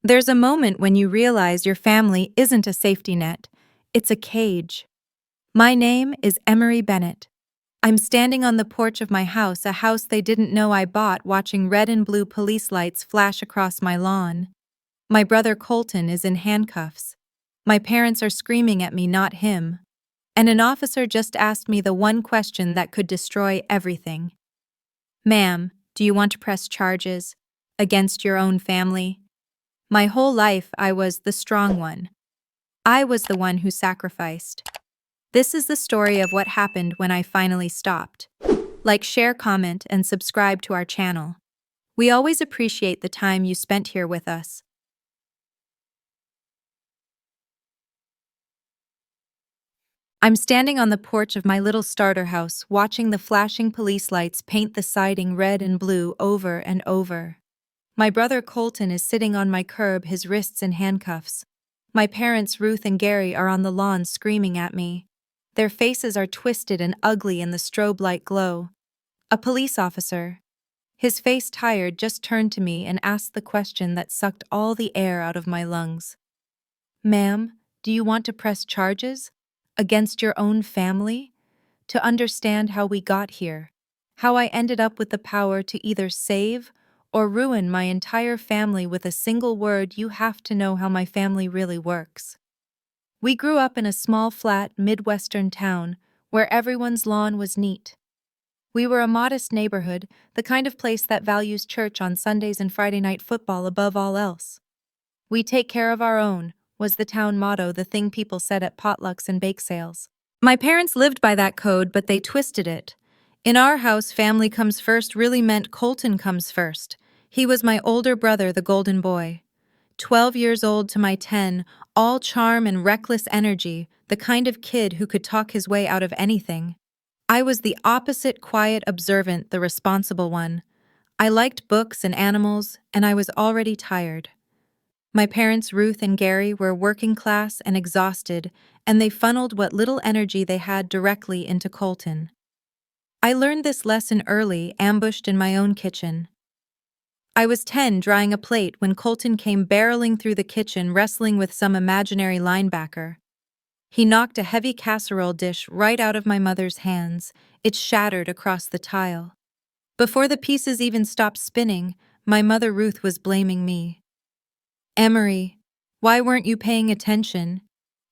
There's a moment when you realize your family isn't a safety net, it's a cage. My name is Emery Bennett. I'm standing on the porch of my house, a house they didn't know I bought, watching red and blue police lights flash across my lawn. My brother Colton is in handcuffs. My parents are screaming at me, not him. And an officer just asked me the one question that could destroy everything. Ma'am, do you want to press charges against your own family? My whole life, I was the strong one. I was the one who sacrificed. This is the story of what happened when I finally stopped. Like, share, comment, and subscribe to our channel. We always appreciate the time you spent here with us. I'm standing on the porch of my little starter house, watching the flashing police lights paint the siding red and blue over and over. My brother Colton is sitting on my curb, his wrists in handcuffs. My parents, Ruth and Gary, are on the lawn screaming at me. Their faces are twisted and ugly in the strobe light glow. A police officer, his face tired, just turned to me and asked the question that sucked all the air out of my lungs. Ma'am, do you want to press charges against your own family? To understand how we got here, how I ended up with the power to either save or ruin my entire family with a single word, you have to know how my family really works. We grew up in a small, flat, Midwestern town where everyone's lawn was neat. We were a modest neighborhood, the kind of place that values church on Sundays and Friday night football above all else. We take care of our own, was the town motto, the thing people said at potlucks and bake sales. My parents lived by that code, but they twisted it. In our house, family comes first really meant Colton comes first. He was my older brother, the golden boy. 12 years old to my 10, all charm and reckless energy, the kind of kid who could talk his way out of anything. I was the opposite, quiet, observant, the responsible one. I liked books and animals, and I was already tired. My parents, Ruth and Gary, were working class and exhausted, and they funneled what little energy they had directly into Colton. I learned this lesson early, ambushed in my own kitchen. I was 10, drying a plate, when Colton came barreling through the kitchen, wrestling with some imaginary linebacker. He knocked a heavy casserole dish right out of my mother's hands. It shattered across the tile. Before the pieces even stopped spinning, my mother Ruth was blaming me. Emery, why weren't you paying attention?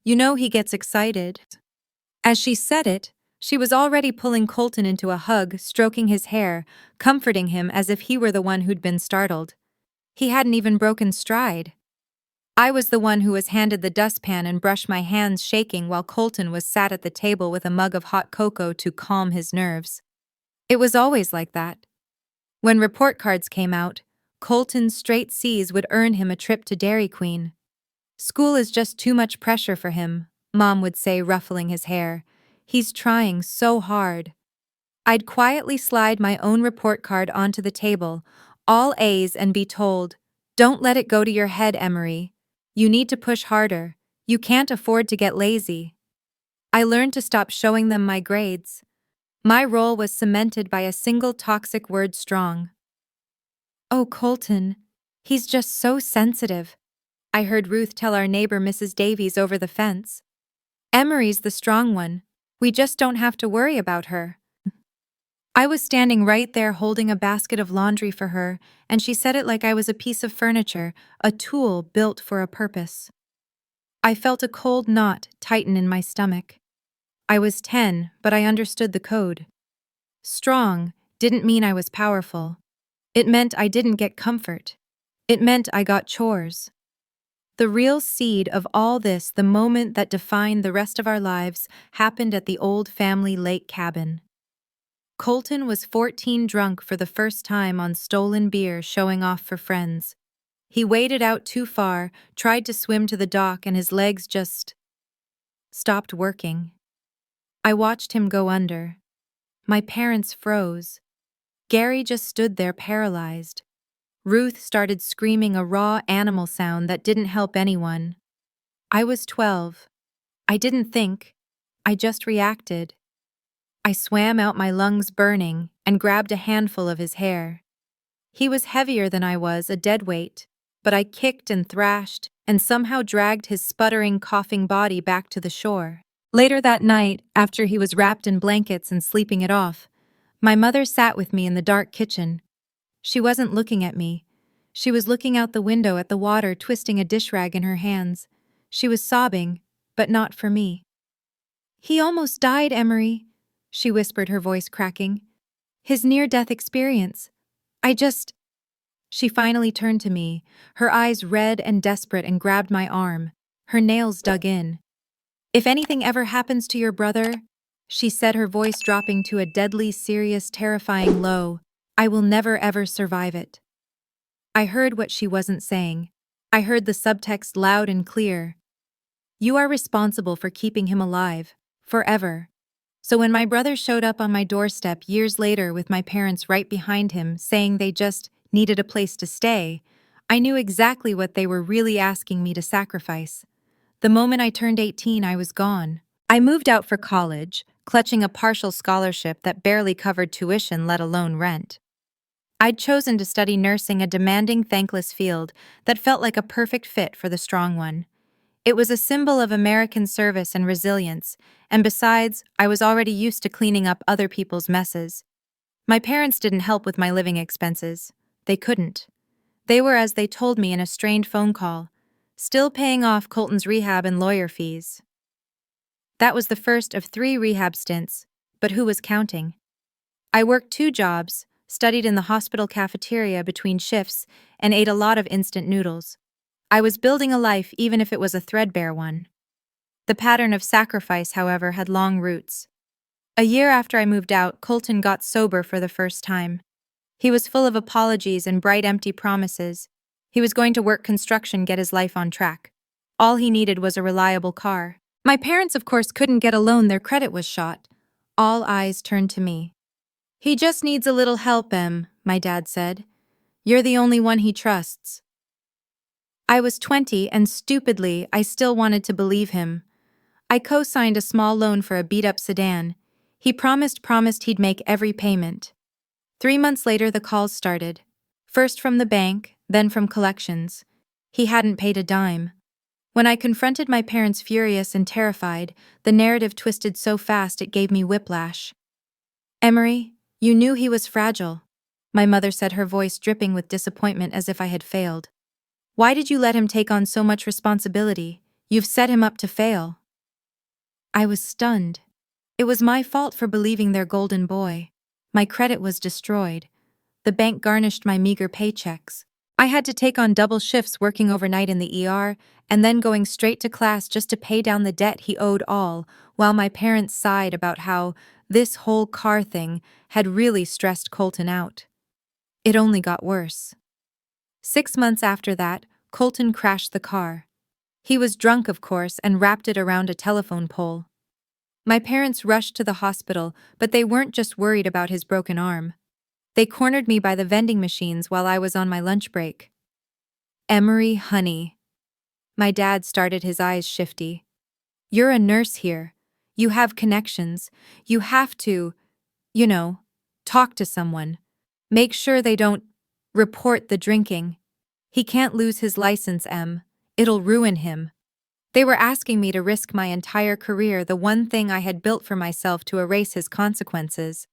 You know he gets excited. As she said it, she was already pulling Colton into a hug, stroking his hair, comforting him as if he were the one who'd been startled. He hadn't even broken stride. I was the one who was handed the dustpan and brushed, my hands shaking, while Colton was sat at the table with a mug of hot cocoa to calm his nerves. It was always like that. When report cards came out, Colton's straight C's would earn him a trip to Dairy Queen. School is just too much pressure for him, Mom would say, ruffling his hair. He's trying so hard. I'd quietly slide my own report card onto the table, all A's, and be told, "Don't let it go to your head, Emery. You need to push harder. You can't afford to get lazy." I learned to stop showing them my grades. My role was cemented by a single toxic word: strong. "Oh, Colton, he's just so sensitive," I heard Ruth tell our neighbor Mrs. Davies over the fence. "Emery's the strong one. We just don't have to worry about her." I was standing right there holding a basket of laundry for her, and she said it like I was a piece of furniture, a tool built for a purpose. I felt a cold knot tighten in my stomach. I was 10, but I understood the code. Strong didn't mean I was powerful. It meant I didn't get comfort. It meant I got chores. The real seed of all this, the moment that defined the rest of our lives, happened at the old family lake cabin. Colton was 14, drunk for the first time on stolen beer, showing off for friends. He waded out too far, tried to swim to the dock, and his legs just stopped working. I watched him go under. My parents froze. Gary just stood there paralyzed. Ruth started screaming a raw animal sound that didn't help anyone. I was 12. I didn't think. I just reacted. I swam out, my lungs burning, and grabbed a handful of his hair. He was heavier than I was, a dead weight, but I kicked and thrashed and somehow dragged his sputtering, coughing body back to the shore. Later that night, after he was wrapped in blankets and sleeping it off, my mother sat with me in the dark kitchen. She wasn't looking at me. She was looking out the window at the water, twisting a dish rag in her hands. She was sobbing, but not for me. "He almost died, Emery," she whispered, her voice cracking. "His near-death experience. She finally turned to me, her eyes red and desperate, and grabbed my arm, her nails dug in. "If anything ever happens to your brother," she said, her voice dropping to a deadly serious, terrifying low, "I will never ever survive it." I heard what she wasn't saying. I heard the subtext loud and clear. "You are responsible for keeping him alive, forever." So when my brother showed up on my doorstep years later with my parents right behind him saying they just needed a place to stay, I knew exactly what they were really asking me to sacrifice. The moment I turned 18, I was gone. I moved out for college, clutching a partial scholarship that barely covered tuition, let alone rent. I'd chosen to study nursing, a demanding, thankless field that felt like a perfect fit for the strong one. It was a symbol of American service and resilience, and besides, I was already used to cleaning up other people's messes. My parents didn't help with my living expenses. They couldn't. They were, as they told me in a strained phone call, still paying off Colton's rehab and lawyer fees. That was the first of 3 rehab stints, but who was counting? I worked 2 jobs, studied in the hospital cafeteria between shifts, and ate a lot of instant noodles. I was building a life, even if it was a threadbare one. The pattern of sacrifice, however, had long roots. A year after I moved out, Colton got sober for the first time. He was full of apologies and bright, empty promises. He was going to work construction, get his life on track. All he needed was a reliable car. My parents, of course, couldn't get a loan. Their credit was shot. All eyes turned to me. "He just needs a little help, Em," my dad said. "You're the only one he trusts." I was 20, and stupidly, I still wanted to believe him. I co-signed a small loan for a beat-up sedan. He promised he'd make every payment. 3 months later, the calls started. First from the bank, then from collections. He hadn't paid a dime. When I confronted my parents, furious and terrified, the narrative twisted so fast it gave me whiplash. "Emery, you knew he was fragile," my mother said, her voice dripping with disappointment as if I had failed. "Why did you let him take on so much responsibility? You've set him up to fail." I was stunned. It was my fault for believing their golden boy. My credit was destroyed. The bank garnished my meager paychecks. I had to take on double shifts, working overnight in the ER, and then going straight to class just to pay down the debt he owed, all while my parents sighed about how this whole car thing had really stressed Colton out. It only got worse. 6 months after that, Colton crashed the car. He was drunk, of course, and wrapped it around a telephone pole. My parents rushed to the hospital, but they weren't just worried about his broken arm. They cornered me by the vending machines while I was on my lunch break. "Emery, honey." My dad started, his eyes shifty. "You're a nurse here. You have connections. You have to, talk to someone. Make sure they don't report the drinking. He can't lose his license, Em. It'll ruin him." They were asking me to risk my entire career, the one thing I had built for myself, to erase his consequences.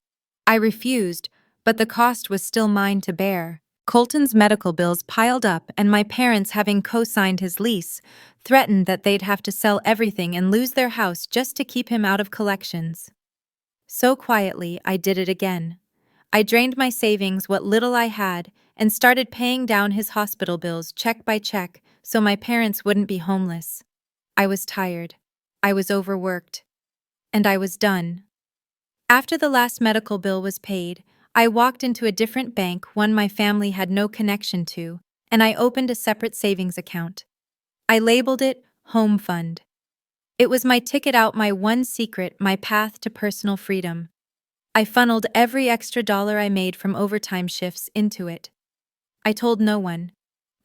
I refused, but the cost was still mine to bear. Colton's medical bills piled up, and my parents, having co-signed his lease, threatened that they'd have to sell everything and lose their house just to keep him out of collections. So quietly, I did it again. I drained my savings, what little I had, and started paying down his hospital bills check by check so my parents wouldn't be homeless. I was tired. I was overworked. And I was done. After the last medical bill was paid, I walked into a different bank, one my family had no connection to, and I opened a separate savings account. I labeled it Home Fund. It was my ticket out, my one secret, my path to personal freedom. I funneled every extra dollar I made from overtime shifts into it. I told no one.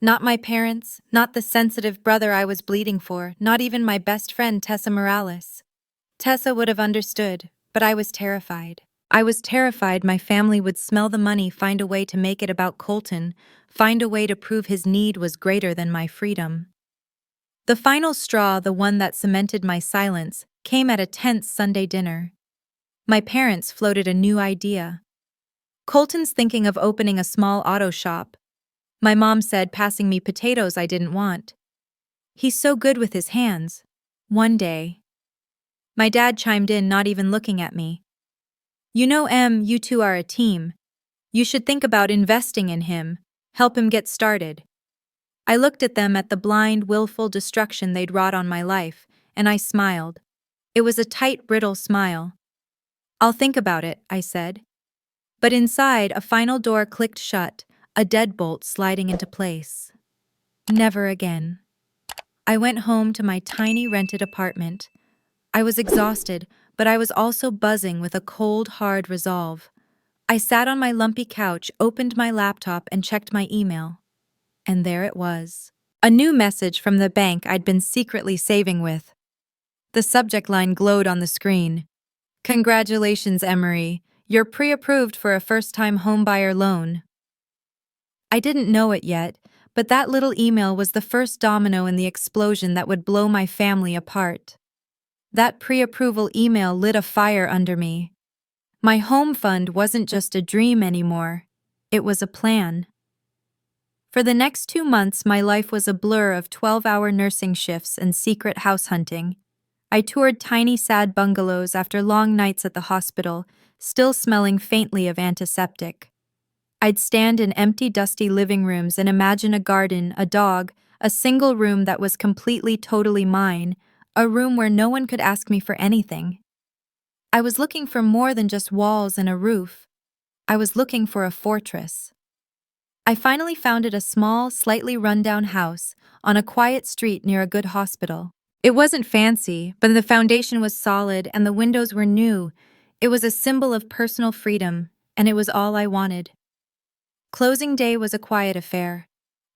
Not my parents, not the sensitive brother I was bleeding for, not even my best friend Tessa Morales. Tessa would have understood, but I was terrified. I was terrified my family would smell the money, find a way to make it about Colton, find a way to prove his need was greater than my freedom. The final straw, the one that cemented my silence, came at a tense Sunday dinner. My parents floated a new idea. Colton's thinking of opening a small auto shop. My mom said, passing me potatoes I didn't want. He's so good with his hands. One day. My dad chimed in, not even looking at me. You know, Em, you two are a team. You should think about investing in him, help him get started. I looked at them, at the blind, willful destruction they'd wrought on my life, and I smiled. It was a tight, brittle smile. I'll think about it, I said. But inside, a final door clicked shut, a deadbolt sliding into place. Never again. I went home to my tiny rented apartment. I was exhausted, but I was also buzzing with a cold, hard resolve. I sat on my lumpy couch, opened my laptop, and checked my email. And there it was. A new message from the bank I'd been secretly saving with. The subject line glowed on the screen. Congratulations, Emery. You're pre-approved for a first-time homebuyer loan. I didn't know it yet, but that little email was the first domino in the explosion that would blow my family apart. That pre-approval email lit a fire under me. My home fund wasn't just a dream anymore. It was a plan. For the next 2 months, my life was a blur of 12-hour nursing shifts and secret house hunting. I toured tiny, sad bungalows after long nights at the hospital, still smelling faintly of antiseptic. I'd stand in empty, dusty living rooms and imagine a garden, a dog, a single room that was completely, totally mine, a room where no one could ask me for anything. I was looking for more than just walls and a roof. I was looking for a fortress. I finally found it, a small, slightly run-down house on a quiet street near a good hospital. It wasn't fancy, but the foundation was solid and the windows were new. It was a symbol of personal freedom, and it was all I wanted. Closing day was a quiet affair.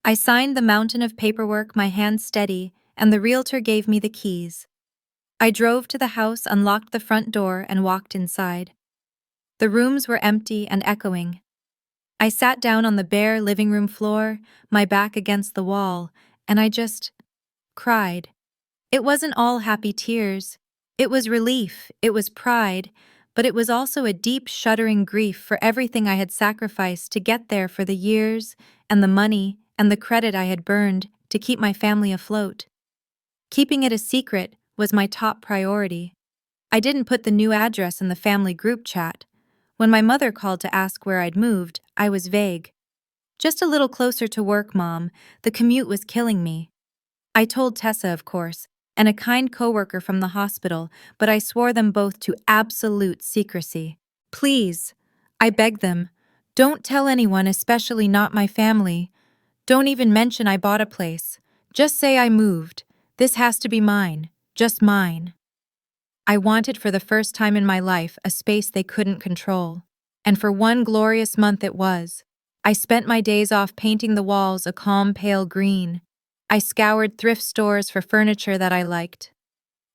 I signed the mountain of paperwork, my hands steady, and the realtor gave me the keys. I drove to the house, unlocked the front door, and walked inside. The rooms were empty and echoing. I sat down on the bare living room floor, my back against the wall, and I just cried. It wasn't all happy tears. It was relief, it was pride, but it was also a deep, shuddering grief for everything I had sacrificed to get there, for the years and the money and the credit I had burned to keep my family afloat. Keeping it a secret was my top priority. I didn't put the new address in the family group chat. When my mother called to ask where I'd moved, I was vague. Just a little closer to work, Mom. The commute was killing me. I told Tessa, of course, and a kind coworker from the hospital, but I swore them both to absolute secrecy. Please, I begged them, don't tell anyone, especially not my family. Don't even mention I bought a place. Just say I moved. This has to be mine, just mine. I wanted, for the first time in my life, a space they couldn't control. And for one glorious month it was. I spent my days off painting the walls a calm pale green. I scoured thrift stores for furniture that I liked.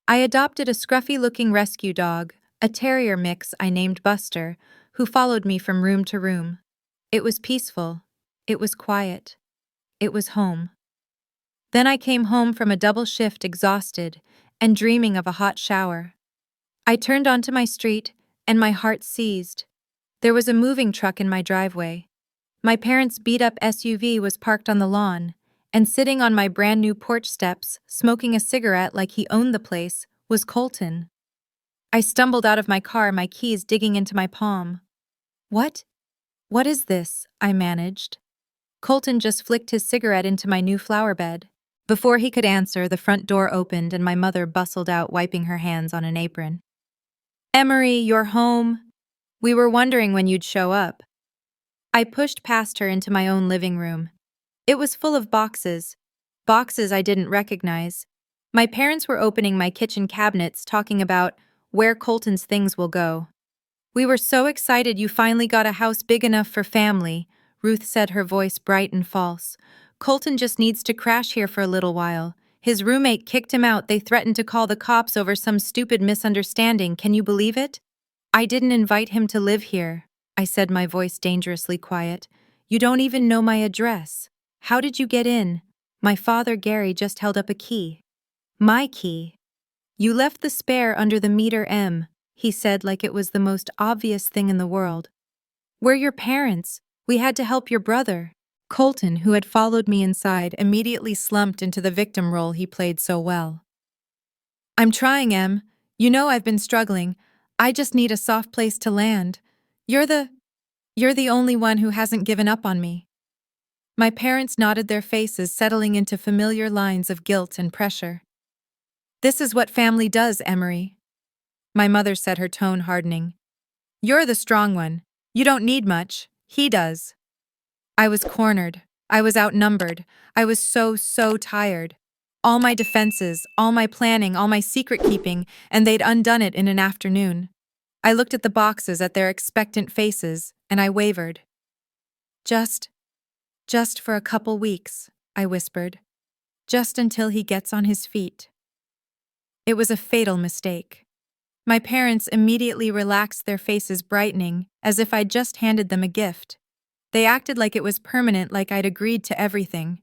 I adopted a scruffy-looking rescue dog, a terrier mix I named Buster, who followed me from room to room. It was peaceful. It was quiet. It was home. Then I came home from a double shift, exhausted and dreaming of a hot shower. I turned onto my street, and my heart seized. There was a moving truck in my driveway. My parents' beat-up SUV was parked on the lawn, and sitting on my brand-new porch steps, smoking a cigarette like he owned the place, was Colton. I stumbled out of my car, my keys digging into my palm. What? What is this? I managed. Colton just flicked his cigarette into my new flower bed. Before he could answer, the front door opened and my mother bustled out, wiping her hands on an apron. Emery, you're home. We were wondering when you'd show up. I pushed past her into my own living room. It was full of boxes I didn't recognize. My parents were opening my kitchen cabinets, talking about where Colton's things will go. We were so excited you finally got a house big enough for family, Ruth said, her voice bright and false. Colton just needs to crash here for a little while. His roommate kicked him out. They threatened to call the cops over some stupid misunderstanding. Can you believe it? I didn't invite him to live here, I said, my voice dangerously quiet. You don't even know my address. How did you get in? My father Gary just held up a key. My key. You left the spare under the meter M, he said like it was the most obvious thing in the world. We're your parents. We had to help your brother. Colton, who had followed me inside, immediately slumped into the victim role he played so well. I'm trying, Em. You know I've been struggling. I just need a soft place to land. You're the only one who hasn't given up on me. My parents nodded, their faces settling into familiar lines of guilt and pressure. This is what family does, Emery. My mother said, her tone hardening. You're the strong one. You don't need much. He does. I was cornered. I was outnumbered. I was so tired. All my defenses, all my planning, all my secret keeping, and they'd undone it in an afternoon. I looked at the boxes, at their expectant faces, and I wavered. Just for a couple weeks, I whispered. Just until he gets on his feet. It was a fatal mistake. My parents immediately relaxed, their faces brightening, as if I'd just handed them a gift. They acted like it was permanent, like I'd agreed to everything.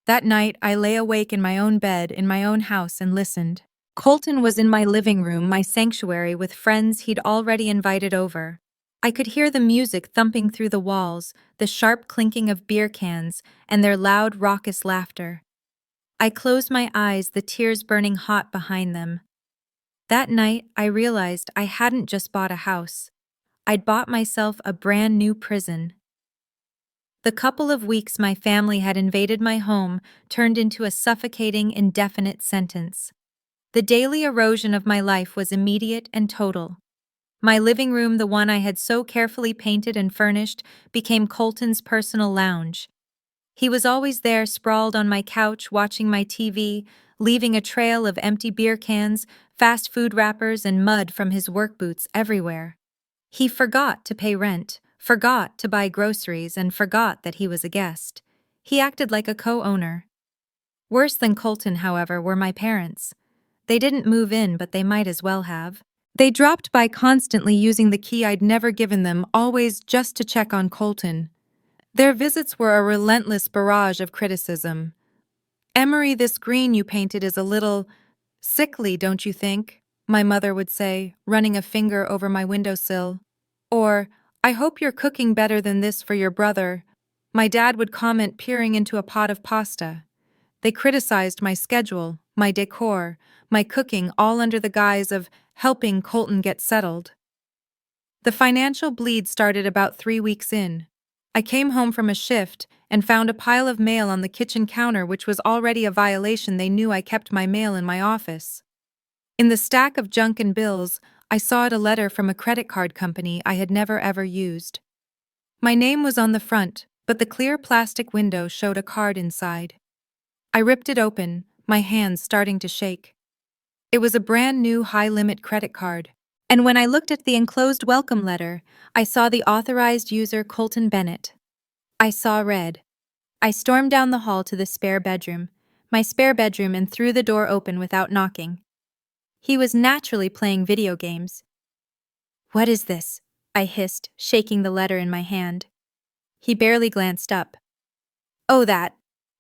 That night, I lay awake in my own bed, in my own house, and listened. Colton was in my living room, my sanctuary, with friends he'd already invited over. I could hear the music thumping through the walls, the sharp clinking of beer cans, and their loud, raucous laughter. I closed my eyes, the tears burning hot behind them. That night, I realized I hadn't just bought a house. I'd bought myself a brand new prison. The couple of weeks my family had invaded my home turned into a suffocating, indefinite sentence. The daily erosion of my life was immediate and total. My living room, the one I had so carefully painted and furnished, became Colton's personal lounge. He was always there, sprawled on my couch, watching my TV, leaving a trail of empty beer cans, fast food wrappers, and mud from his work boots everywhere. He forgot to pay rent, forgot to buy groceries, and forgot that he was a guest. He acted like a co-owner. Worse than Colton, however, were my parents. They didn't move in, but they might as well have. They dropped by constantly, using the key I'd never given them, always just to check on Colton. Their visits were a relentless barrage of criticism. Emery, this green you painted is a little sickly, don't you think? My mother would say, running a finger over my windowsill. Or, I hope you're cooking better than this for your brother. My dad would comment, peering into a pot of pasta. They criticized my schedule, my decor, my cooking, all under the guise of helping Colton get settled. The financial bleed started about 3 weeks in. I came home from a shift and found a pile of mail on the kitchen counter, which was already a violation. They knew I kept my mail in my office. In the stack of junk and bills, I saw a letter from a credit card company I had never ever used. My name was on the front, but the clear plastic window showed a card inside. I ripped it open, my hands starting to shake. It was a brand new high-limit credit card. And when I looked at the enclosed welcome letter, I saw the authorized user, Colton Bennett. I saw red. I stormed down the hall to the my spare bedroom, and threw the door open without knocking. He was naturally playing video games. What is this? I hissed, shaking the letter in my hand. He barely glanced up. Oh, that.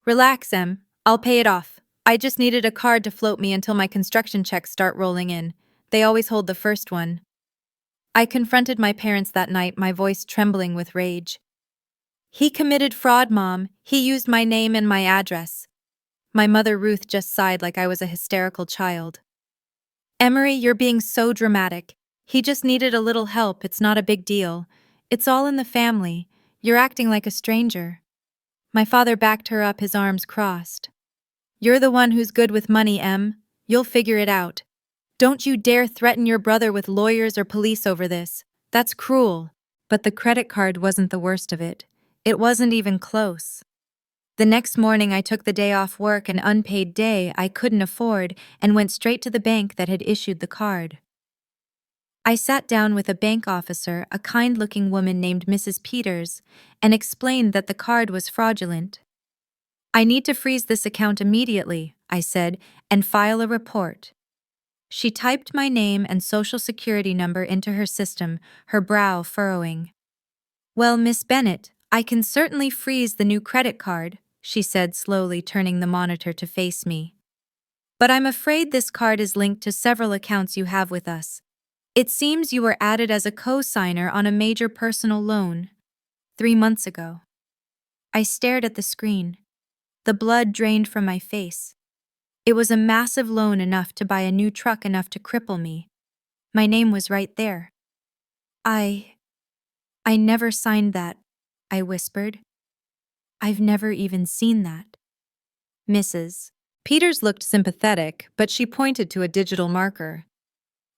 Relax, Em. I'll pay it off. I just needed a card to float me until my construction checks start rolling in. They always hold the first one. I confronted my parents that night, my voice trembling with rage. He committed fraud, Mom. He used my name and my address. My mother Ruth just sighed like I was a hysterical child. Emery, you're being so dramatic. He just needed a little help. It's not a big deal. It's all in the family. You're acting like a stranger. My father backed her up, his arms crossed. You're the one who's good with money, Em. You'll figure it out. Don't you dare threaten your brother with lawyers or police over this. That's cruel. But the credit card wasn't the worst of it. It wasn't even close. The next morning, I took the day off work, an unpaid day I couldn't afford, and went straight to the bank that had issued the card. I sat down with a bank officer, a kind-looking woman named Mrs. Peters, and explained that the card was fraudulent. I need to freeze this account immediately, I said, and file a report. She typed my name and social security number into her system, her brow furrowing. "Well, Miss Bennett, I can certainly freeze the new credit card," she said, slowly turning the monitor to face me. "But I'm afraid this card is linked to several accounts you have with us. It seems you were added as a co-signer on a major personal loan 3 months ago." I stared at the screen. The blood drained from my face. It was a massive loan, enough to buy a new truck, enough to cripple me. My name was right there. I never signed that," I whispered. "I've never even seen that." "Mrs. Peters looked sympathetic, but she pointed to a digital marker.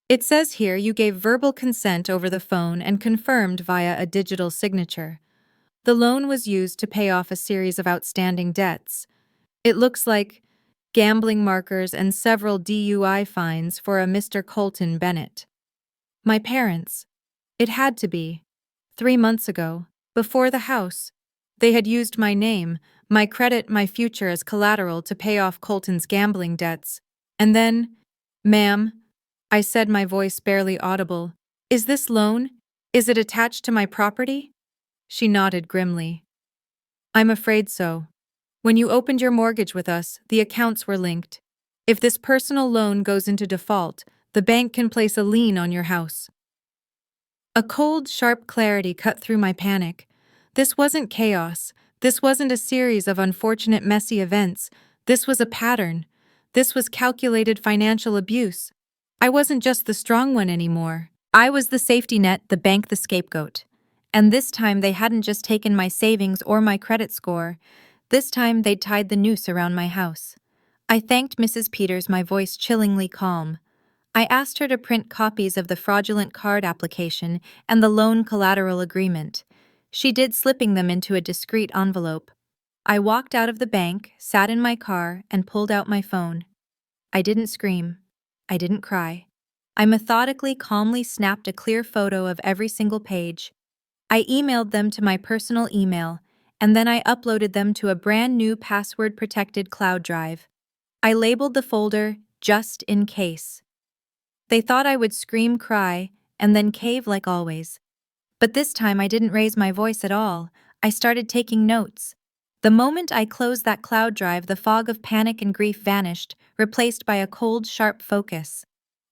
"It says here you gave verbal consent over the phone and confirmed via a digital signature. The loan was used to pay off a series of outstanding debts. It looks like gambling markers and several DUI fines for a Mr. Colton Bennett. My parents. It had to be. 3 months ago, before the house. They had used my name, my credit, my future as collateral to pay off Colton's gambling debts. And then, ma'am," I said, my voice barely audible, "is this loan? Is it attached to my property?" She nodded grimly. "I'm afraid so. When you opened your mortgage with us, the accounts were linked. If this personal loan goes into default, the bank can place a lien on your house." A cold, sharp clarity cut through my panic. This wasn't chaos. This wasn't a series of unfortunate, messy events. This was a pattern. This was calculated financial abuse. I wasn't just the strong one anymore. I was the safety net, the bank the scapegoat. And this time they hadn't just taken my savings or my credit score. This time they'd tied the noose around my house. I thanked Mrs. Peters, my voice chillingly calm. I asked her to print copies of the fraudulent card application and the loan collateral agreement. She did, slipping them into a discreet envelope. I walked out of the bank, sat in my car, and pulled out my phone. I didn't scream. I didn't cry. I methodically, calmly snapped a clear photo of every single page. I emailed them to my personal email, and then I uploaded them to a brand new password-protected cloud drive. I labeled the folder, "Just in case." They thought I would scream, cry, and then cave like always. But this time I didn't raise my voice at all. I started taking notes. The moment I closed that cloud drive, the fog of panic and grief vanished, replaced by a cold, sharp focus.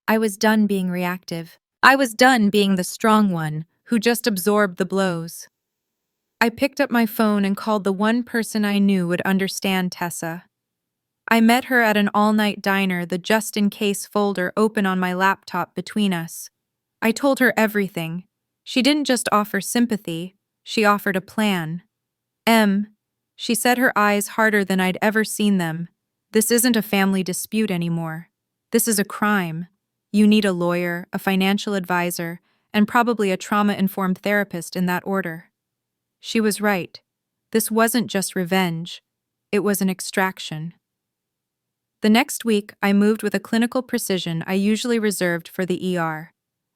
I was done being reactive. I was done being the strong one, who just absorbed the blows. I picked up my phone and called the one person I knew would understand, Tessa. I met her at an all-night diner, the just-in-case folder open on my laptop between us. I told her everything. She didn't just offer sympathy, she offered a plan. She said, her eyes harder than I'd ever seen them. "This isn't a family dispute anymore. This is a crime. You need a lawyer, a financial advisor, and probably a trauma-informed therapist in that order." She was right. This wasn't just revenge. It was an extraction. The next week, I moved with a clinical precision I usually reserved for the ER.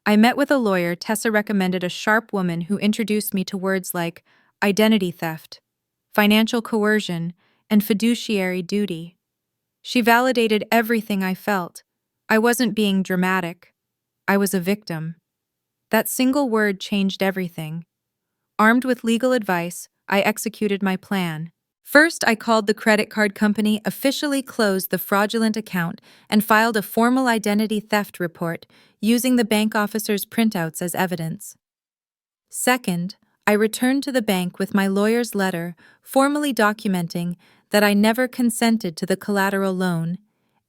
I met with a lawyer. Tessa recommended a sharp woman who introduced me to words like identity theft, financial coercion, and fiduciary duty. She validated everything I felt. I wasn't being dramatic. I was a victim. That single word changed everything. Armed with legal advice, I executed my plan. First, I called the credit card company, officially closed the fraudulent account, and filed a formal identity theft report, using the bank officer's printouts as evidence. Second, I returned to the bank with my lawyer's letter, formally documenting that I never consented to the collateral loan,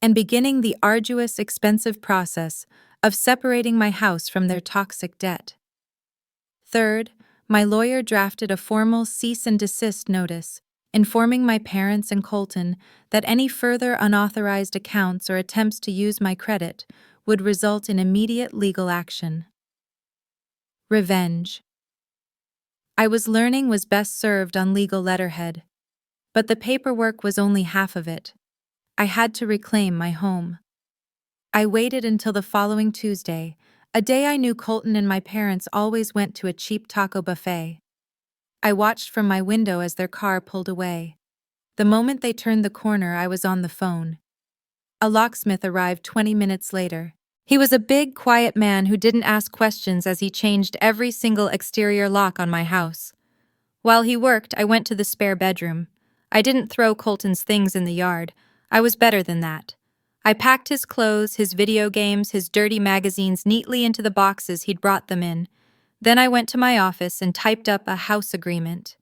and beginning the arduous, expensive process of separating my house from their toxic debt. Third, my lawyer drafted a formal cease and desist notice, informing my parents and Colton that any further unauthorized accounts or attempts to use my credit would result in immediate legal action. Revenge. I was learning was best served on legal letterhead, but the paperwork was only half of it. I had to reclaim my home. I waited until the following Tuesday, a day I knew Colton and my parents always went to a cheap taco buffet. I watched from my window as their car pulled away. The moment they turned the corner, I was on the phone. A locksmith arrived 20 minutes later. He was a big, quiet man who didn't ask questions as he changed every single exterior lock on my house. While he worked, I went to the spare bedroom. I didn't throw Colton's things in the yard. I was better than that. I packed his clothes, his video games, his dirty magazines neatly into the boxes he'd brought them in. Then I went to my office and typed up a house agreement.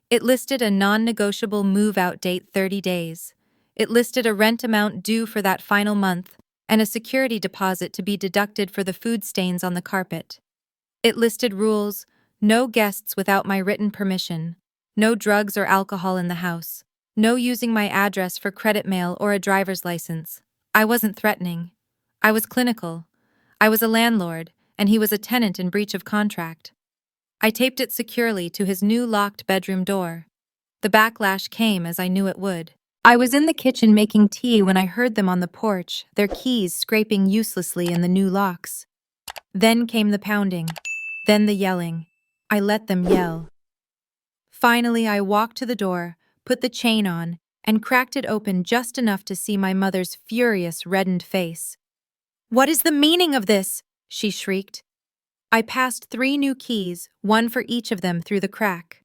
It listed a non-negotiable move-out date 30 days. It listed a rent amount due for that final month and a security deposit to be deducted for the food stains on the carpet. It listed rules: no guests without my written permission, no drugs or alcohol in the house, no using my address for credit mail or a driver's license. I wasn't threatening. I was clinical. I was a landlord, and he was a tenant in breach of contract. I taped it securely to his new locked bedroom door. The backlash came as I knew it would. I was in the kitchen making tea when I heard them on the porch, their keys scraping uselessly in the new locks. Then came the pounding. Then the yelling. I let them yell. Finally, I walked to the door, put the chain on, and cracked it open just enough to see my mother's furious, reddened face. "What is the meaning of this?" she shrieked. I passed 3 new keys, one for each of them, through the crack.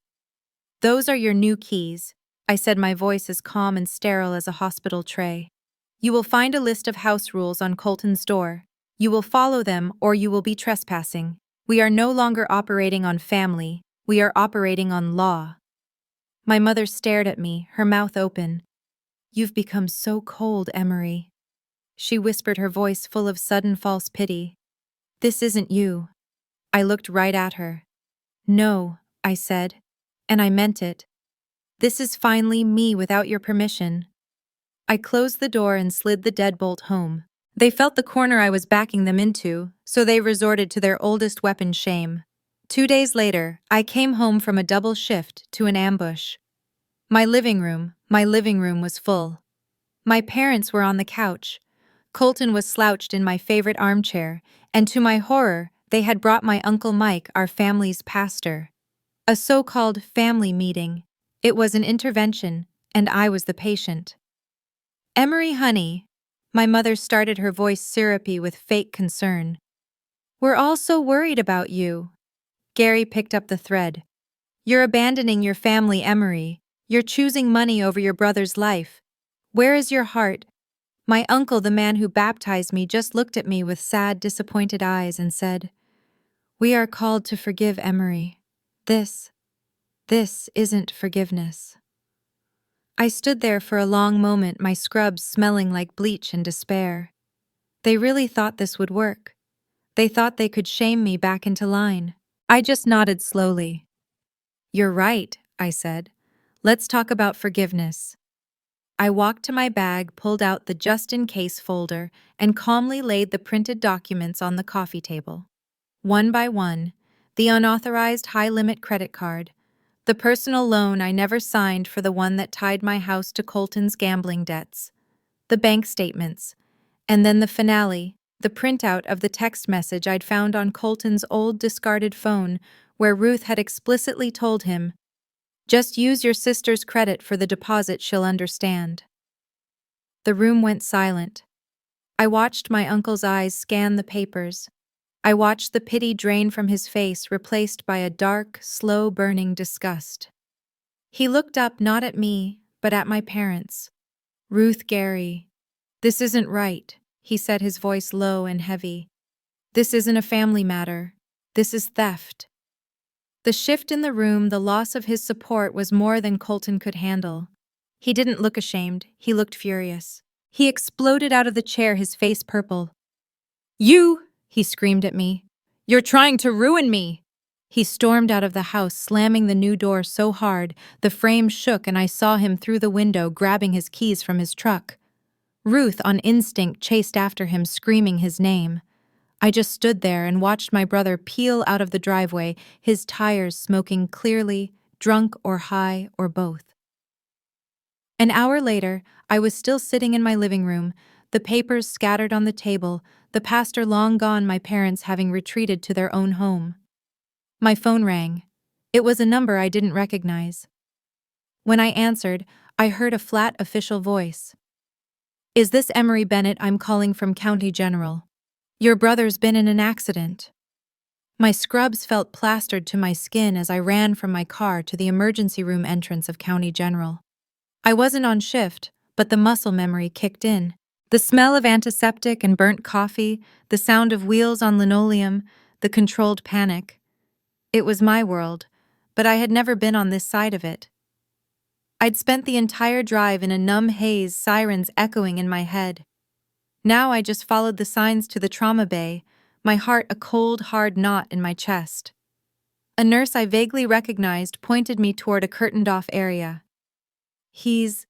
"Those are your new keys," I said, my voice as calm and sterile as a hospital tray. "You will find a list of house rules on Colton's door. You will follow them or you will be trespassing. We are no longer operating on family, we are operating on law." My mother stared at me, her mouth open. "You've become so cold, Emery," she whispered, her voice full of sudden false pity. "This isn't you." I looked right at her. "No," I said, and I meant it. "This is finally me without your permission." I closed the door and slid the deadbolt home. They felt the corner I was backing them into, so they resorted to their oldest weapon, shame. 2 days later, I came home from a double shift to an ambush. My living room was full. My parents were on the couch. Colton was slouched in my favorite armchair, and to my horror, they had brought my Uncle Mike, our family's pastor. A so-called family meeting. It was an intervention, and I was the patient. "Emery, honey," my mother started, her voice syrupy with fake concern. "We're all so worried about you." Gary picked up the thread. "You're abandoning your family, Emery. You're choosing money over your brother's life. Where is your heart?" My uncle, the man who baptized me, just looked at me with sad, disappointed eyes and said, "We are called to forgive, Emery. This isn't forgiveness." I stood there for a long moment, my scrubs smelling like bleach and despair. They really thought this would work. They thought they could shame me back into line. I just nodded slowly. "You're right," I said. "Let's talk about forgiveness." I walked to my bag, pulled out the just-in-case folder, and calmly laid the printed documents on the coffee table. One by one, the unauthorized high-limit credit card, the personal loan I never signed for the one that tied my house to Colton's gambling debts, the bank statements, and then the finale, the printout of the text message I'd found on Colton's old discarded phone, where Ruth had explicitly told him, "Just use your sister's credit for the deposit, she'll understand." The room went silent. I watched my uncle's eyes scan the papers. I watched the pity drain from his face, replaced by a dark, slow-burning disgust. He looked up, not at me, but at my parents. "Ruth, Gary, this isn't right," he said, his voice low and heavy. "This isn't a family matter. This is theft." The shift in the room, the loss of his support, was more than Colton could handle. He didn't look ashamed, he looked furious. He exploded out of the chair, his face purple. "You!" he screamed at me. "You're trying to ruin me!" He stormed out of the house, slamming the new door so hard the frame shook, and I saw him through the window, grabbing his keys from his truck. Ruth, on instinct, chased after him, screaming his name. I just stood there and watched my brother peel out of the driveway, his tires smoking clearly, drunk or high or both. An hour later, I was still sitting in my living room, the papers scattered on the table, the pastor long gone, my parents having retreated to their own home. My phone rang. It was a number I didn't recognize. When I answered, I heard a flat official voice. "Is this Emery Bennett? I'm calling from County General." Your brother's been in an accident. My scrubs felt plastered to my skin as I ran from my car to the emergency room entrance of County General. I wasn't on shift, but the muscle memory kicked in. The smell of antiseptic and burnt coffee, the sound of wheels on linoleum, the controlled panic. It was my world, but I had never been on this side of it. I'd spent the entire drive in a numb haze, sirens echoing in my head. Now I just followed the signs to the trauma bay, my heart a cold, hard knot in my chest. A nurse I vaguely recognized pointed me toward a curtained-off area. "He's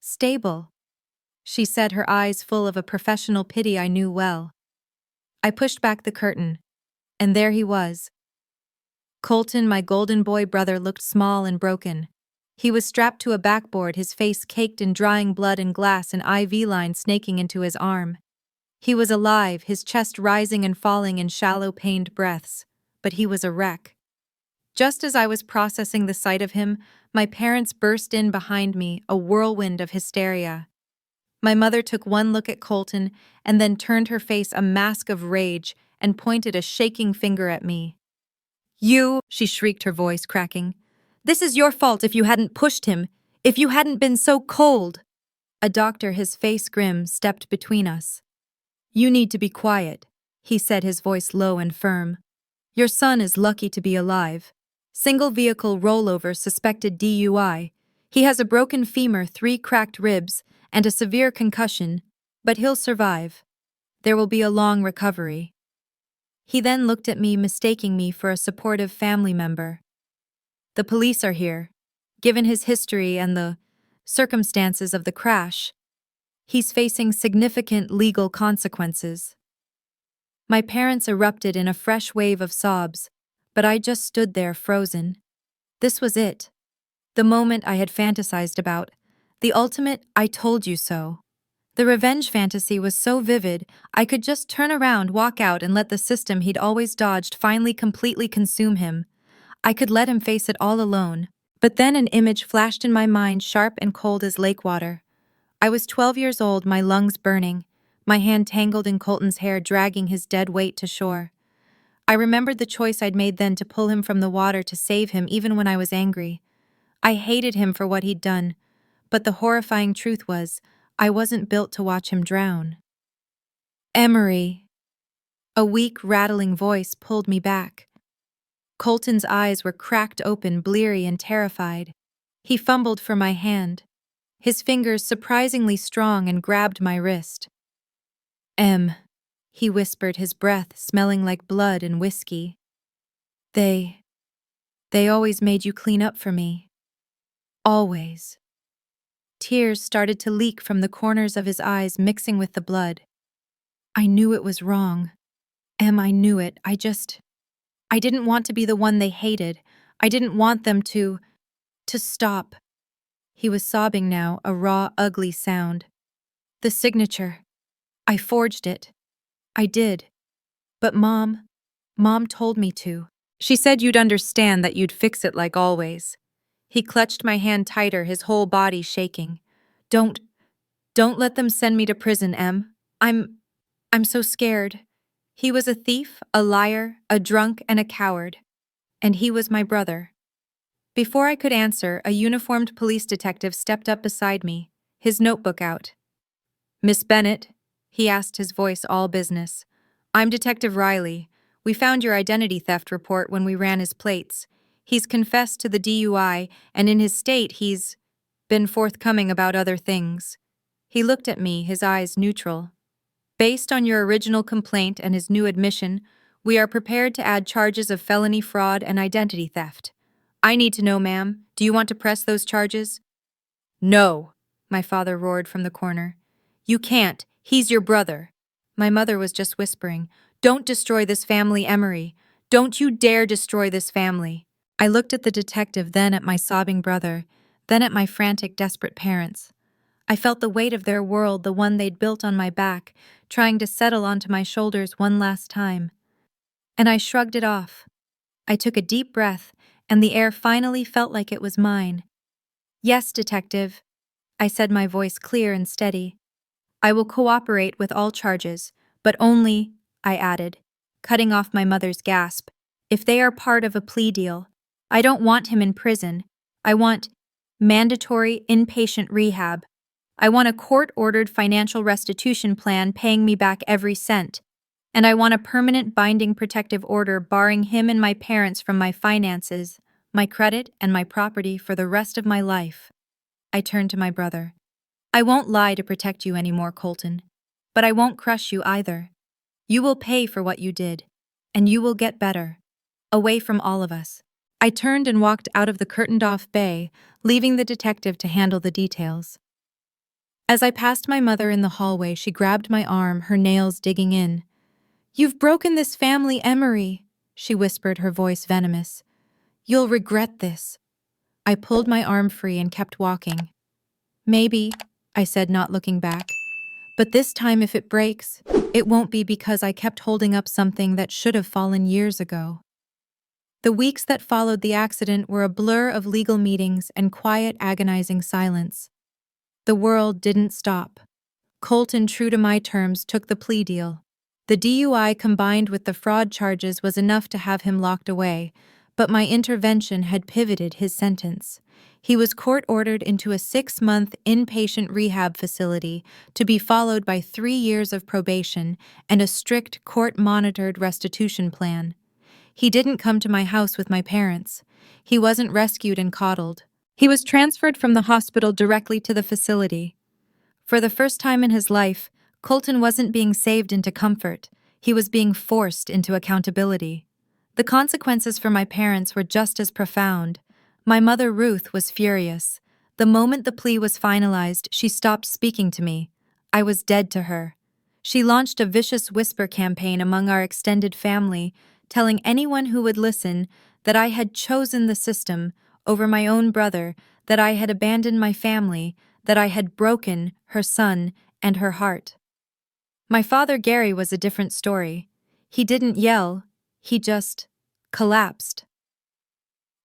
stable," she said, her eyes full of a professional pity I knew well. I pushed back the curtain, and there he was. Colton, my golden boy brother, looked small and broken. He was strapped to a backboard, his face caked in drying blood and glass, an IV line snaking into his arm. He was alive, his chest rising and falling in shallow, pained breaths, but he was a wreck. Just as I was processing the sight of him, my parents burst in behind me, a whirlwind of hysteria. My mother took one look at Colton and then turned her face a mask of rage and pointed a shaking finger at me. "You," she shrieked, her voice cracking. "This is your fault if you hadn't pushed him, if you hadn't been so cold." A doctor, his face grim, stepped between us. "You need to be quiet," he said, his voice low and firm. "Your son is lucky to be alive. Single vehicle rollover, suspected DUI. He has a broken femur, 3 cracked ribs, and a severe concussion, but he'll survive. There will be a long recovery." He then looked at me, mistaking me for a supportive family member. "The police are here. Given his history and the circumstances of the crash, he's facing significant legal consequences." My parents erupted in a fresh wave of sobs, but I just stood there frozen. This was it. The moment I had fantasized about. The ultimate "I told you so." The revenge fantasy was so vivid, I could just turn around, walk out, and let the system he'd always dodged finally completely consume him. I could let him face it all alone. But then an image flashed in my mind, sharp and cold as lake water. I was 12 years old, my lungs burning, my hand tangled in Colton's hair, dragging his dead weight to shore. I remembered the choice I'd made then to pull him from the water, to save him even when I was angry. I hated him for what he'd done, but the horrifying truth was, I wasn't built to watch him drown. "Emery." A weak, rattling voice pulled me back. Colton's eyes were cracked open, bleary and terrified. He fumbled for my hand, his fingers surprisingly strong, and grabbed my wrist. He whispered, his breath smelling like blood and whiskey. They always made you clean up for me. Always." Tears started to leak from the corners of his eyes, mixing with the blood. I knew it was wrong. I knew it. I didn't want to be the one they hated. I didn't want them to stop. He was sobbing now, a raw, ugly sound. "The signature. I forged it. I did. But Mom told me to. She said you'd understand, that you'd fix it like always." He clutched my hand tighter, his whole body shaking. Don't let them send me to prison, Em. I'm so scared." He was a thief, a liar, a drunk, and a coward. And he was my brother. Before I could answer, a uniformed police detective stepped up beside me, his notebook out. "Miss Bennett?" he asked, his voice all business. "I'm Detective Riley. We found your identity theft report when we ran his plates. He's confessed to the DUI, and in his state he's been forthcoming about other things." He looked at me, his eyes neutral. "Based on your original complaint and his new admission, we are prepared to add charges of felony fraud and identity theft. I need to know, ma'am, do you want to press those charges?" "No," my father roared from the corner. "You can't. He's your brother." My mother was just whispering, "Don't destroy this family, Emery. Don't you dare destroy this family." I looked at the detective, then at my sobbing brother, then at my frantic, desperate parents. I felt the weight of their world, the one they'd built on my back, trying to settle onto my shoulders one last time. And I shrugged it off. I took a deep breath, and the air finally felt like it was mine. "Yes, detective," I said, my voice clear and steady. "I will cooperate with all charges, but only," I added, cutting off my mother's gasp. If they are part of a plea deal, I don't want him in prison. I want mandatory inpatient rehab. I want a court-ordered financial restitution plan paying me back every cent. And I want a permanent binding protective order barring him and my parents from my finances, my credit, and my property for the rest of my life. I turned to my brother. I won't lie to protect you anymore, Colton. But I won't crush you either. You will pay for what you did. And you will get better. Away from all of us. I turned and walked out of the curtained-off bay, leaving the detective to handle the details. As I passed my mother in the hallway, she grabbed my arm, her nails digging in. "You've broken this family, Emery," she whispered, her voice venomous. "You'll regret this." I pulled my arm free and kept walking. "Maybe," I said, not looking back. "But this time if it breaks, it won't be because I kept holding up something that should have fallen years ago." The weeks that followed the accident were a blur of legal meetings and quiet, agonizing silence. The world didn't stop. Colton, true to my terms, took the plea deal. The DUI combined with the fraud charges was enough to have him locked away, but my intervention had pivoted his sentence. He was court-ordered into a 6-month inpatient rehab facility to be followed by 3 years of probation and a strict court-monitored restitution plan. He didn't come to my house with my parents. He wasn't rescued and coddled. He was transferred from the hospital directly to the facility. For the first time in his life, Colton wasn't being saved into comfort. He was being forced into accountability. The consequences for my parents were just as profound. My mother, Ruth, was furious. The moment the plea was finalized, she stopped speaking to me. I was dead to her. She launched a vicious whisper campaign among our extended family, telling anyone who would listen that I had chosen the system over my own brother, that I had abandoned my family, that I had broken her son and her heart. My father, Gary, was a different story. He didn't yell, he just collapsed.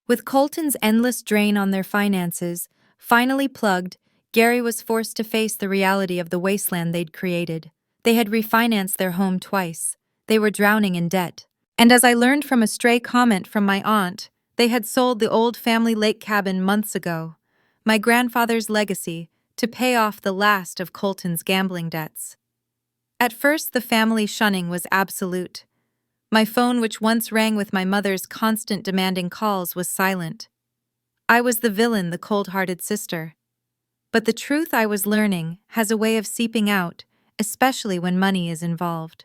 With Colton's endless drain on their finances finally plugged, Gary was forced to face the reality of the wasteland they'd created. They had refinanced their home twice. They were drowning in debt. And as I learned from a stray comment from my aunt, they had sold the old family lake cabin months ago, my grandfather's legacy, to pay off the last of Colton's gambling debts. At first, the family shunning was absolute. My phone, which once rang with my mother's constant demanding calls, was silent. I was the villain, the cold-hearted sister. But the truth I was learning has a way of seeping out, especially when money is involved.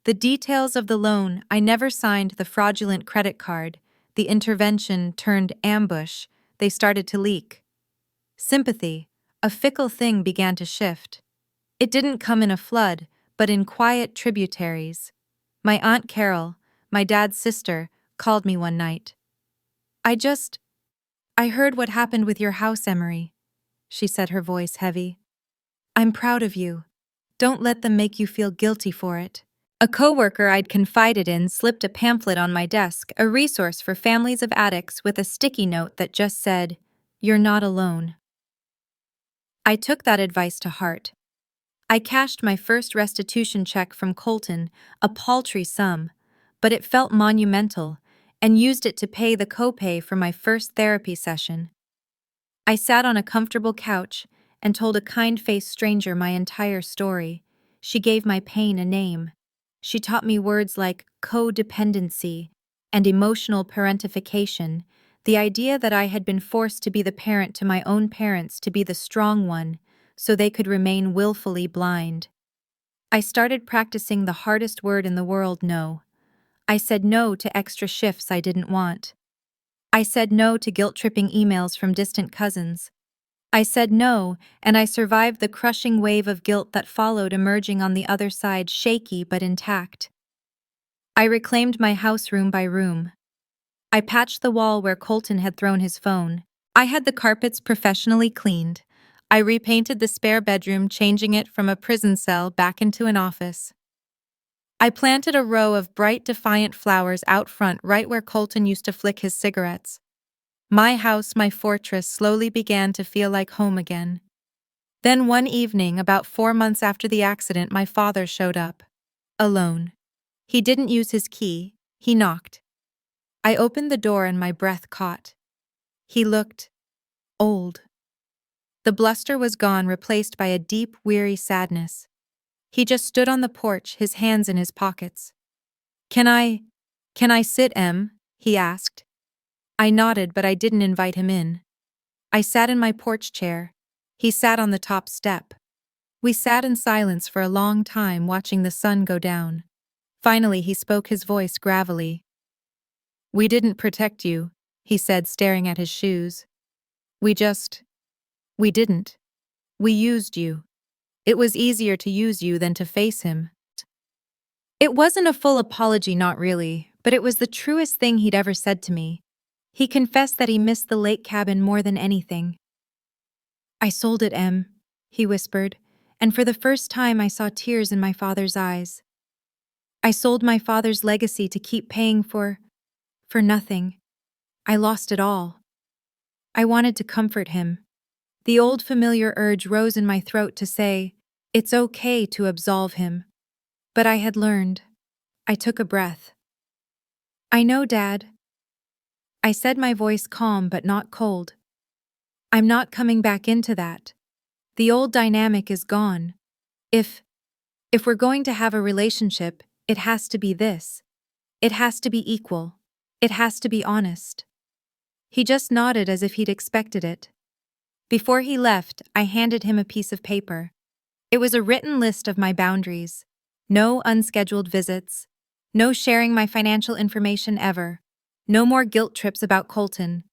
The details of the loan I never signed, the fraudulent credit card, the intervention turned ambush, they started to leak. Sympathy, a fickle thing, began to shift. It didn't come in a flood, but in quiet tributaries. My Aunt Carol, my dad's sister, called me one night. I heard what happened with your house, Emery," she said, her voice heavy. "I'm proud of you. Don't let them make you feel guilty for it." A coworker I'd confided in slipped a pamphlet on my desk, a resource for families of addicts, with a sticky note that just said, "You're not alone." I took that advice to heart. I cashed my first restitution check from Colton, a paltry sum, but it felt monumental, and used it to pay the copay for my first therapy session. I sat on a comfortable couch and told a kind-faced stranger my entire story. She gave my pain a name. She taught me words like codependency and emotional parentification, the idea that I had been forced to be the parent to my own parents, to be the strong one, so they could remain willfully blind. I started practicing the hardest word in the world, no. I said no to extra shifts I didn't want. I said no to guilt-tripping emails from distant cousins. I said no, and I survived the crushing wave of guilt that followed, emerging on the other side shaky but intact. I reclaimed my house room by room. I patched the wall where Colton had thrown his phone. I had the carpets professionally cleaned. I repainted the spare bedroom, changing it from a prison cell back into an office. I planted a row of bright, defiant flowers out front, right where Colton used to flick his cigarettes. My house, my fortress, slowly began to feel like home again. Then one evening, about 4 months after the accident, my father showed up. Alone. He didn't use his key, he knocked. I opened the door and my breath caught. He looked old. The bluster was gone, replaced by a deep, weary sadness. He just stood on the porch, his hands in his pockets. Can I sit, Em? He asked. I nodded, but I didn't invite him in. I sat in my porch chair. He sat on the top step. We sat in silence for a long time, watching the sun go down. Finally, he spoke, his voice gravelly. We didn't protect you, he said, staring at his shoes. We didn't. We used you. It was easier to use you than to face him. It wasn't a full apology, not really, but it was the truest thing he'd ever said to me. He confessed that he missed the lake cabin more than anything. I sold it, Em, he whispered, and for the first time I saw tears in my father's eyes. I sold my father's legacy to keep paying for nothing. I lost it all. I wanted to comfort him. The old familiar urge rose in my throat to say, it's okay to absolve him. But I had learned. I took a breath. I know, Dad. I said, my voice calm but not cold. I'm not coming back into that. The old dynamic is gone. If we're going to have a relationship, it has to be this. It has to be equal. It has to be honest. He just nodded as if he'd expected it. Before he left, I handed him a piece of paper. It was a written list of my boundaries. No unscheduled visits. No sharing my financial information ever. No more guilt trips about Colton.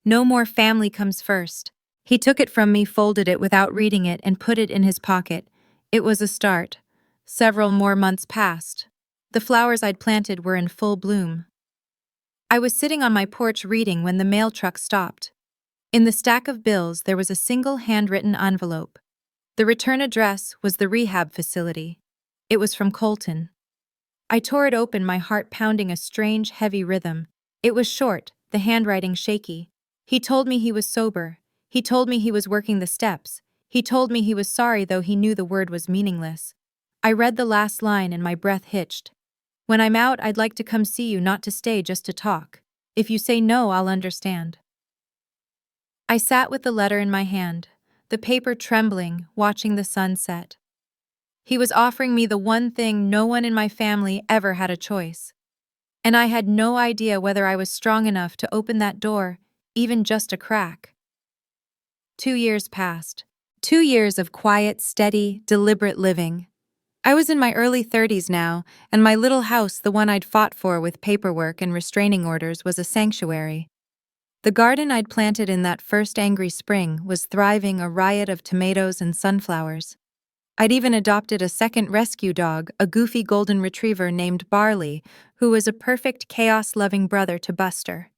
No more family comes first. He took it from me, folded it without reading it, and put it in his pocket. It was a start. Several more months passed. The flowers I'd planted were in full bloom. I was sitting on my porch reading when the mail truck stopped. In the stack of bills, there was a single handwritten envelope. The return address was the rehab facility. It was from Colton. I tore it open, my heart pounding a strange, heavy rhythm. It was short, the handwriting shaky. He told me he was sober. He told me he was working the steps. He told me he was sorry, though he knew the word was meaningless. I read the last line and my breath hitched. When I'm out, I'd like to come see you, not to stay, just to talk. If you say no, I'll understand. I sat with the letter in my hand, the paper trembling, watching the sun set. He was offering me the one thing no one in my family ever had a choice. And I had no idea whether I was strong enough to open that door, even just a crack. 2 years passed. 2 years of quiet, steady, deliberate living. I was in my early 30s now, and my little house, the one I'd fought for with paperwork and restraining orders, was a sanctuary. The garden I'd planted in that first angry spring was thriving, a riot of tomatoes and sunflowers. I'd even adopted a second rescue dog, a goofy golden retriever named Barley, who was a perfect chaos-loving brother to Buster.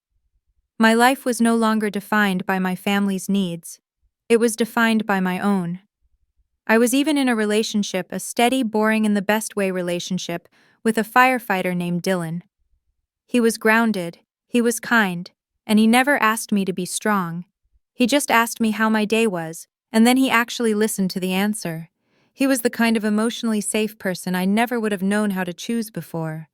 My life was no longer defined by my family's needs. It was defined by my own. I was even in a relationship, a steady, boring in the best way relationship, with a firefighter named Dylan. He was grounded, he was kind, and he never asked me to be strong. He just asked me how my day was, and then he actually listened to the answer. He was the kind of emotionally safe person I never would have known how to choose before.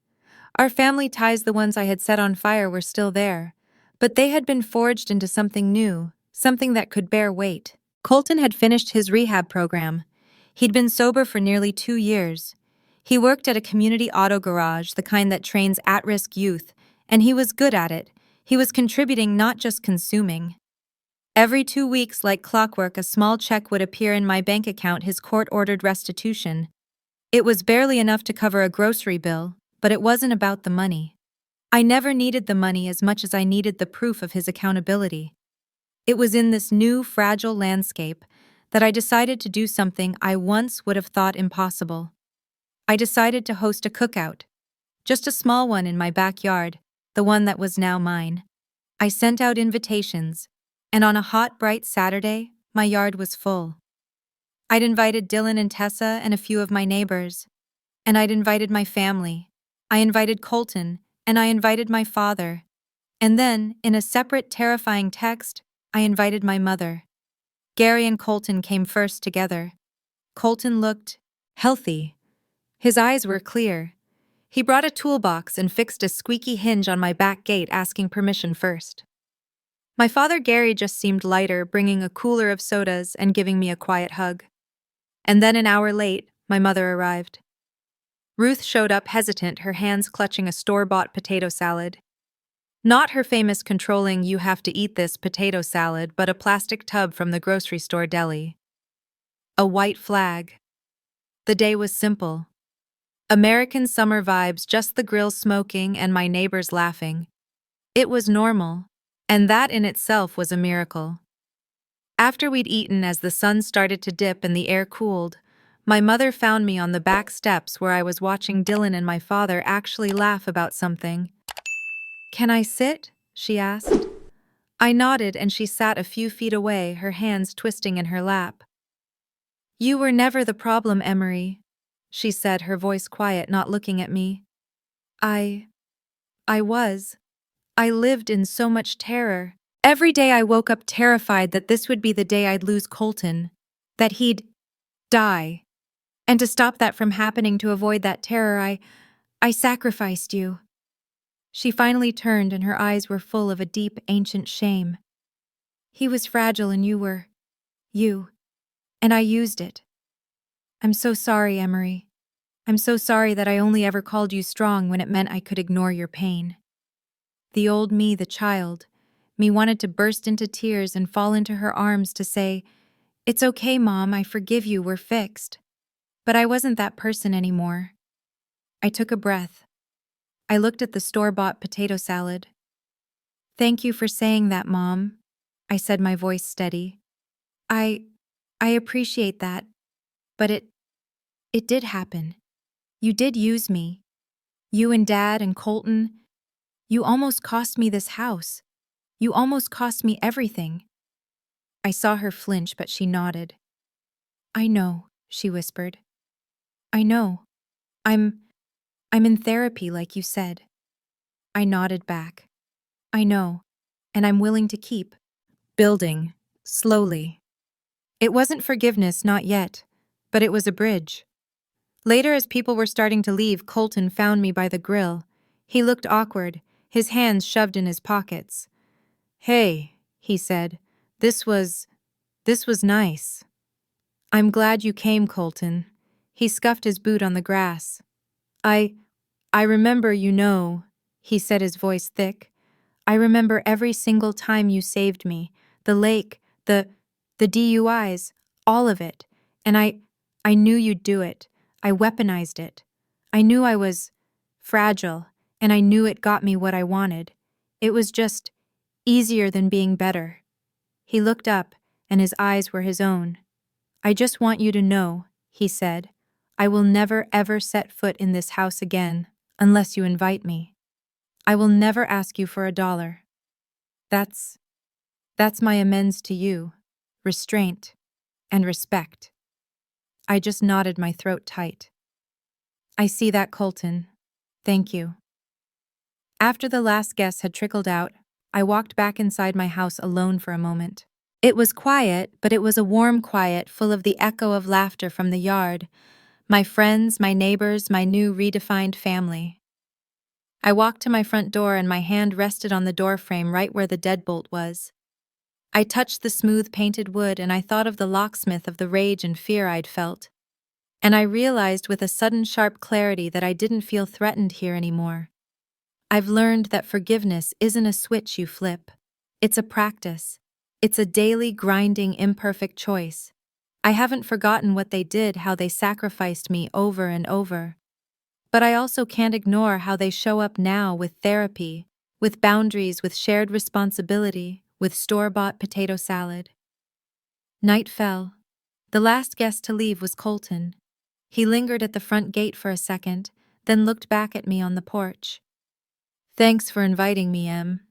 Our family ties, the ones I had set on fire, were still there, but they had been forged into something new, something that could bear weight. Colton had finished his rehab program. He'd been sober for nearly 2 years. He worked at a community auto garage, the kind that trains at-risk youth, and he was good at it. He was contributing, not just consuming. Every 2 weeks, like clockwork, a small check would appear in my bank account, his court-ordered restitution. It was barely enough to cover a grocery bill, but it wasn't about the money. I never needed the money as much as I needed the proof of his accountability. It was in this new, fragile landscape that I decided to do something I once would have thought impossible. I decided to host a cookout. Just a small one in my backyard, the one that was now mine. I sent out invitations, and on a hot, bright Saturday, my yard was full. I'd invited Dylan and Tessa and a few of my neighbors, and I'd invited my family. I invited Colton, and I invited my father. And then, in a separate, terrifying text, I invited my mother. Gary and Colton came first together. Colton looked healthy. His eyes were clear. He brought a toolbox and fixed a squeaky hinge on my back gate, asking permission first. My father Gary just seemed lighter, bringing a cooler of sodas and giving me a quiet hug. And then an hour late, my mother arrived. Ruth showed up hesitant, her hands clutching a store-bought potato salad. Not her famous controlling "you have to eat this" potato salad, but a plastic tub from the grocery store deli. A white flag. The day was simple. American summer vibes, just the grill smoking and my neighbors laughing. It was normal, and that in itself was a miracle. After we'd eaten, as the sun started to dip and the air cooled, my mother found me on the back steps where I was watching Dylan and my father actually laugh about something. "Can I sit?" she asked. I nodded and she sat a few feet away, her hands twisting in her lap. "You were never the problem, Emery," she said, her voice quiet, not looking at me. I was. I lived in so much terror. Every day I woke up terrified that this would be the day I'd lose Colton, that he'd die. And to stop that from happening, to avoid that terror, I sacrificed you. She finally turned and her eyes were full of a deep, ancient shame. He was fragile and you were. You. And I used it. I'm so sorry, Emery. I'm so sorry that I only ever called you strong when it meant I could ignore your pain. The old me, the child, me wanted to burst into tears and fall into her arms to say, "It's okay, Mom, I forgive you, we're fixed." But I wasn't that person anymore. I took a breath. I looked at the store-bought potato salad. "Thank you for saying that, Mom," I said, my voice steady. I appreciate that, but it did happen. You did use me. You and Dad and Colton. You almost cost me this house. You almost cost me everything." I saw her flinch, but she nodded. "I know," she whispered. "I know. I'm in therapy, like you said." I nodded back. "I know, and I'm willing to keep building, slowly." It wasn't forgiveness, not yet, but it was a bridge. Later, as people were starting to leave, Colton found me by the grill. He looked awkward, his hands shoved in his pockets. "Hey," he said, This was nice." "I'm glad you came, Colton." He scuffed his boot on the grass. I remember, he said, his voice thick. "I remember every single time you saved me. The lake, the DUIs, all of it. And I knew you'd do it. I weaponized it. I knew I was fragile, and I knew it got me what I wanted. It was just easier than being better." He looked up, and his eyes were his own. "I just want you to know," he said, "I will never ever set foot in this house again, unless you invite me. I will never ask you for $1. That's my amends to you. Restraint and respect." I just nodded, my throat tight. "I see that, Colton. Thank you." After the last guest had trickled out, I walked back inside my house alone for a moment. It was quiet, but it was a warm quiet full of the echo of laughter from the yard, my friends, my neighbors, my new redefined family. I walked to my front door and my hand rested on the doorframe right where the deadbolt was. I touched the smooth painted wood and I thought of the locksmith, of the rage and fear I'd felt. And I realized with a sudden sharp clarity that I didn't feel threatened here anymore. I've learned that forgiveness isn't a switch you flip. It's a practice. It's a daily, grinding, imperfect choice. I haven't forgotten what they did, how they sacrificed me over and over. But I also can't ignore how they show up now, with therapy, with boundaries, with shared responsibility, with store-bought potato salad. Night fell. The last guest to leave was Colton. He lingered at the front gate for a second, then looked back at me on the porch. "Thanks for inviting me, Em,"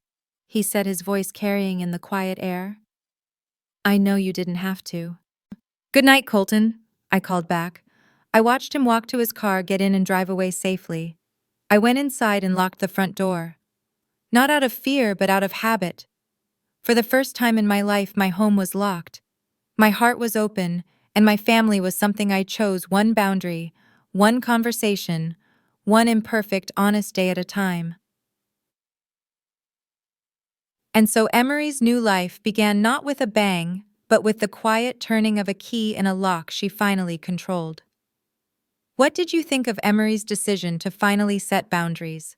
he said, his voice carrying in the quiet air. "I know you didn't have to." "Good night, Colton," I called back. I watched him walk to his car, get in and drive away safely. I went inside and locked the front door. Not out of fear, but out of habit. For the first time in my life, my home was locked. My heart was open, and my family was something I chose, one boundary, one conversation, one imperfect, honest day at a time. And so Emery's new life began not with a bang, but with the quiet turning of a key in a lock she finally controlled. What did you think of Emery's decision to finally set boundaries?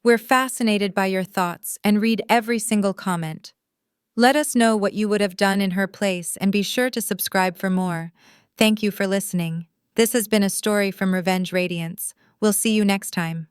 We're fascinated by your thoughts and read every single comment. Let us know what you would have done in her place and be sure to subscribe for more. Thank you for listening. This has been a story from Radiance. We'll see you next time.